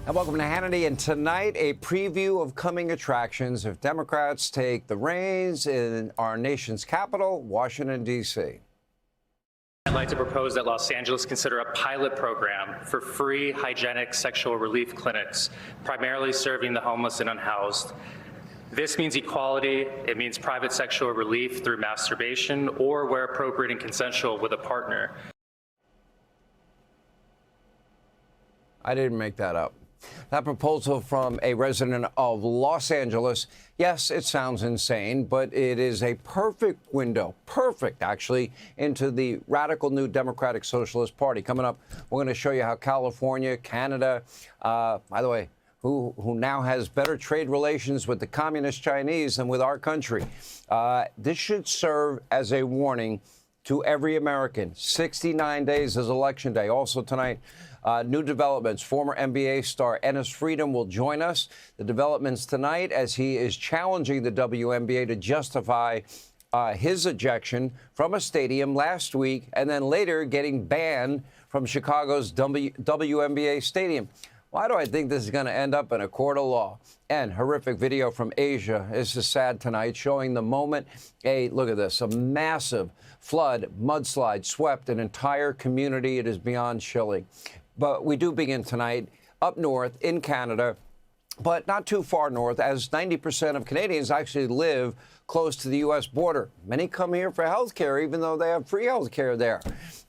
And welcome to Hannity. And tonight, a preview of coming attractions if Democrats take the reins in our nation's capital, Washington, D.C. I'd like to propose that Los Angeles consider a pilot program for free hygienic sexual relief clinics, primarily serving the homeless and unhoused. This means equality. It means private sexual relief through masturbation or, where appropriate and consensual, with a partner. I didn't make that up. That proposal from a resident of Los Angeles, yes, it sounds insane, but it is a perfect window, perfect actually, into the radical new Democratic Socialist Party. Coming up, we're going to show you how California, Canada, by the way, who now has better trade relations with the communist Chinese than with our country. This should serve as a warning to every American. 69 days is Election Day. Also tonight, new developments. Former NBA star Enes Freedom will join us. The developments tonight as he is challenging the WNBA to justify his ejection from a stadium last week and then later getting banned from Chicago's WNBA stadium. Why do I think this is going to end up in a court of law? And horrific video from Asia. This is sad tonight, showing the moment look at this, a massive flood, mudslide swept an entire community. It is beyond chilling. But we do begin tonight up north in Canada, but not too far north, as 90% of Canadians actually live close to the U.S. border. Many come here for health care, even though they have free health care there.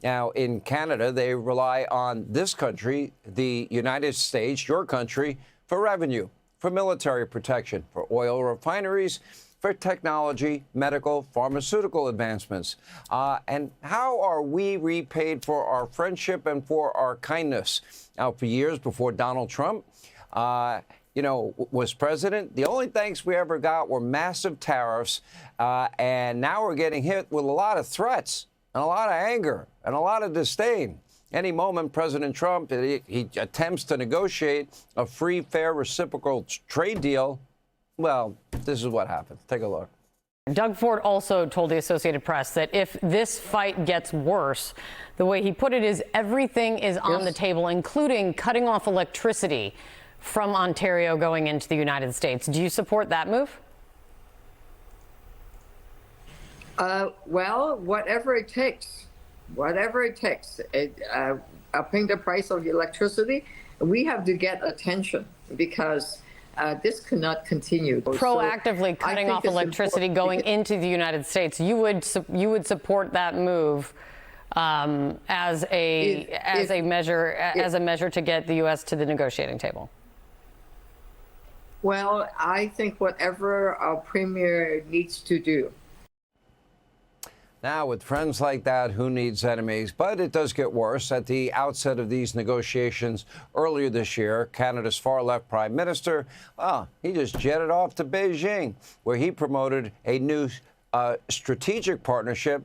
Now, in Canada, they rely on this country, the United States, your country, for revenue, for military protection, for oil refineries, for technology, medical, pharmaceutical advancements. And how are we repaid for our friendship and for our kindness? Now, for years before Donald Trump, was president, the only thanks we ever got were massive tariffs. And now we're getting hit with a lot of threats and a lot of anger and a lot of disdain. Any moment, President Trump, he attempts to negotiate a free, fair, reciprocal trade deal. Well, this is what happens. Take a look. Doug Ford also told the Associated Press that if this fight gets worse, the way he put it is everything is on the table, including cutting off electricity from Ontario going into the United States. Do you support that move? Well, whatever it takes, upping the price of electricity, we have to get attention because this cannot continue. Proactively cutting off electricity going into the United States. You would support that move as a measure to get the U.S. to the negotiating table. Well, I think whatever our premier needs to do. Now, with friends like that, who needs enemies? But it does get worse. At the outset of these negotiations earlier this year, Canada's far-left prime minister, he just jetted off to Beijing, where he promoted a new strategic partnership,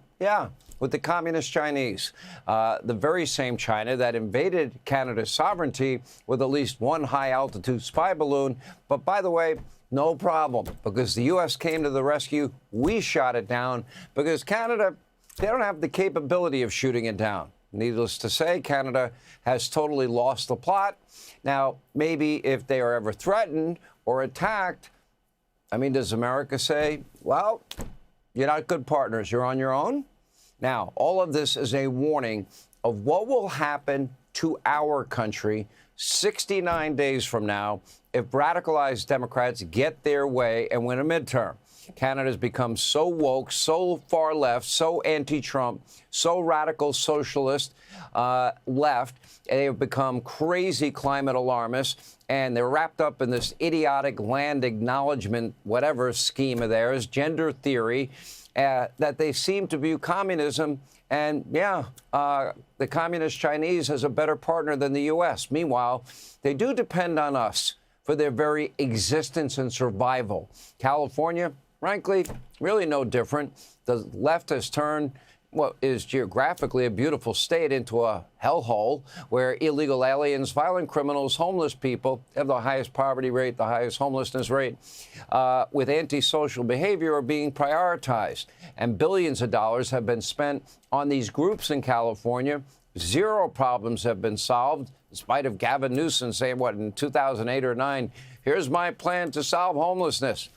with the communist Chinese, the very same China that invaded Canada's sovereignty with at least one high-altitude spy balloon. But by the way, no problem, because the U.S. came to the rescue. We shot it down because Canada, they don't have the capability of shooting it down. Needless to say, Canada has totally lost the plot. Now, maybe if they are ever threatened or attacked, does America say, well, you're not good partners, you're on your own? Now, all of this is a warning of what will happen to our country 69 days from now if radicalized Democrats get their way and win a midterm. Canada's become so woke, so far left, so anti-Trump, so radical socialist left. They have become crazy climate alarmists, and they're wrapped up in this idiotic land acknowledgement, whatever scheme of theirs, gender theory, that they seem to view communism. And the communist Chinese as a better partner than the U.S. Meanwhile, they do depend on us for their very existence and survival. California, frankly, really no different. The left has turned what is geographically a beautiful state into a hellhole where illegal aliens, violent criminals, homeless people have the highest poverty rate, the highest homelessness rate, with antisocial behavior are being prioritized. And billions of dollars have been spent on these groups in California Zero problems have been solved, in spite of Gavin Newsom saying, what, in 2008 or 9, here's my plan to solve homelessness.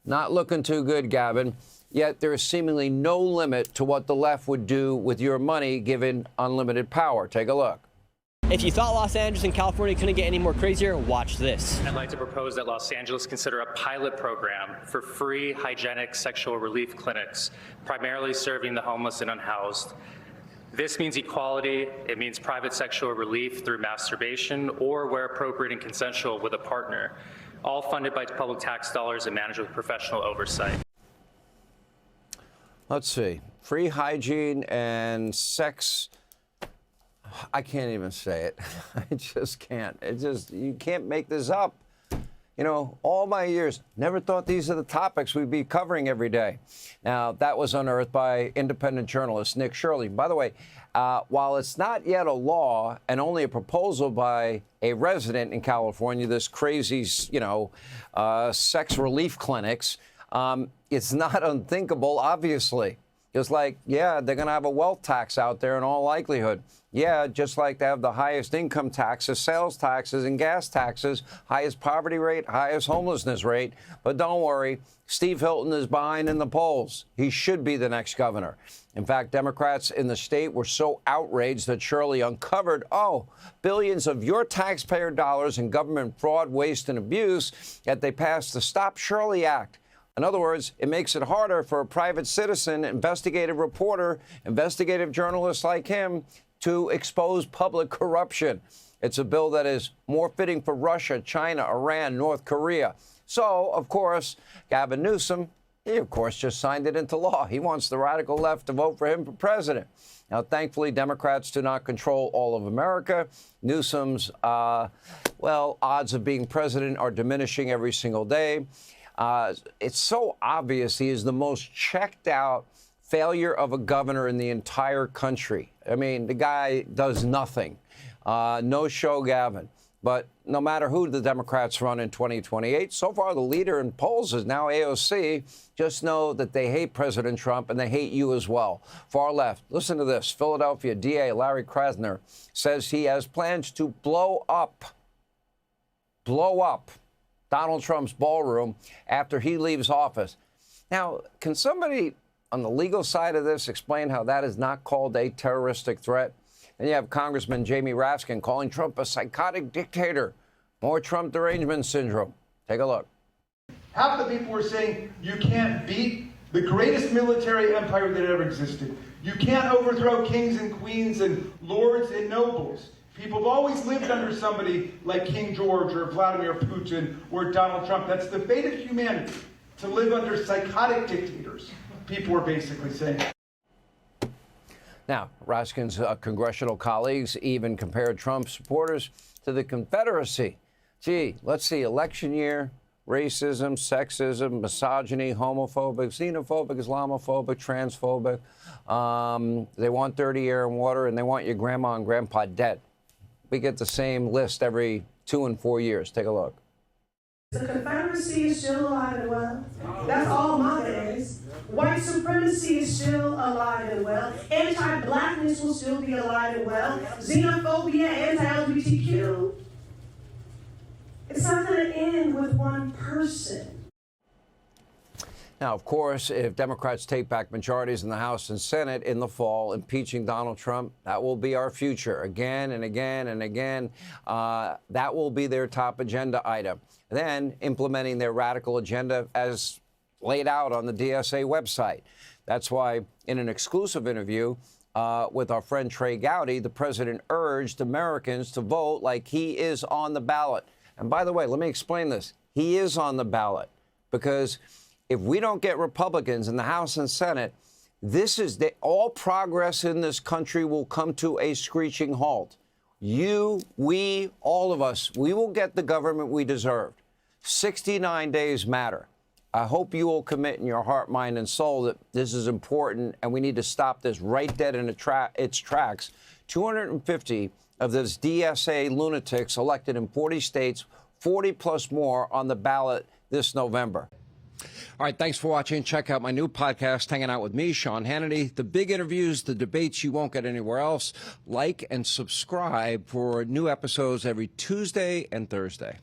Not looking too good, Gavin. Yet there is seemingly no limit to what the left would do with your money given unlimited power. Take a look. If you thought Los Angeles and California couldn't get any more crazier, watch this. I'd like to propose that Los Angeles consider a pilot program for free hygienic sexual relief clinics, primarily serving the homeless and unhoused. This means equality. It means private sexual relief through masturbation or, where appropriate and consensual, with a partner, all funded by public tax dollars and managed with professional oversight. Let's see. Free hygiene and sex. I can't even say it. I just can't. You can't make this up. You know, all my years, never thought these are the topics we'd be covering every day. Now, that was unearthed by independent journalist Nick Shirley. By the way, while it's not yet a law and only a proposal by a resident in California, this crazy, sex relief clinics, it's not unthinkable, obviously. It's like, yeah, they're going to have a wealth tax out there in all likelihood. Yeah, just like they have the highest income taxes, sales taxes, and gas taxes, highest poverty rate, highest homelessness rate. But don't worry, Steve Hilton is behind in the polls. He should be the next governor. In fact, Democrats in the state were so outraged that Shirley uncovered, billions of your taxpayer dollars in government fraud, waste, and abuse that they passed the Stop Shirley Act. In other words, it makes it harder for a private citizen, investigative reporter, investigative journalist like him to expose public corruption. It's a bill that is more fitting for Russia, China, Iran, North Korea. So, of course, Gavin Newsom, he, of course, just signed it into law. He wants the radical left to vote for him for president. Now, thankfully, Democrats do not control all of America. Newsom's, odds of being president are diminishing every single day. It's so obvious he is the most checked out failure of a governor in the entire country. I mean, the guy does nothing. No show, Gavin. But no matter who the Democrats run in 2028, so far the leader in polls is now AOC. Just know that they hate President Trump and they hate you as well. Far left, listen to this. Philadelphia DA Larry Krasner says he has plans to blow up Donald Trump's ballroom after he leaves office. Now, can somebody on the legal side of this explain how that is not called a terroristic threat? Then you have Congressman Jamie Raskin calling Trump a psychotic dictator. More Trump derangement syndrome. Take a look. Half the people were saying you can't beat the greatest military empire that ever existed. You can't overthrow kings and queens and lords and nobles. People have always lived under somebody like King George or Vladimir Putin or Donald Trump. That's the fate of humanity, to live under psychotic dictators, people were basically saying. Now, Raskin's congressional colleagues even compared Trump supporters to the Confederacy. Gee, let's see, election year, racism, sexism, misogyny, homophobic, xenophobic, Islamophobic, transphobic. They want dirty air and water, and they want your grandma and grandpa dead. We get the same list every 2 and 4 years. Take a look. The Confederacy is still alive and well. That's all my days. White supremacy is still alive and well. Anti-blackness will still be alive and well. Xenophobia, anti-LGBTQ. It's not going to end with one person. Now, of course, if Democrats take back majorities in the House and Senate in the fall, impeaching Donald Trump, that will be our future again and again and again. That will be their top agenda item. Then implementing their radical agenda as laid out on the DSA website. That's why in an exclusive interview with our friend Trey Gowdy, the president urged Americans to vote like he is on the ballot. And by the way, let me explain this. He is on the because if we don't get Republicans in the House and Senate, all progress in this country will come to a screeching halt. You, we, all of us, we will get the government we deserved. 69 days matter. I hope you will commit in your heart, mind, and soul that this is important and we need to stop this right dead in its tracks. 250 of those DSA lunatics elected in 40 states, 40 plus more on the ballot this November. All right, thanks for watching. Check out my new podcast, Hanging Out with me, Sean Hannity. The big interviews, the debates you won't get anywhere else. Like and subscribe for new episodes every Tuesday and Thursday.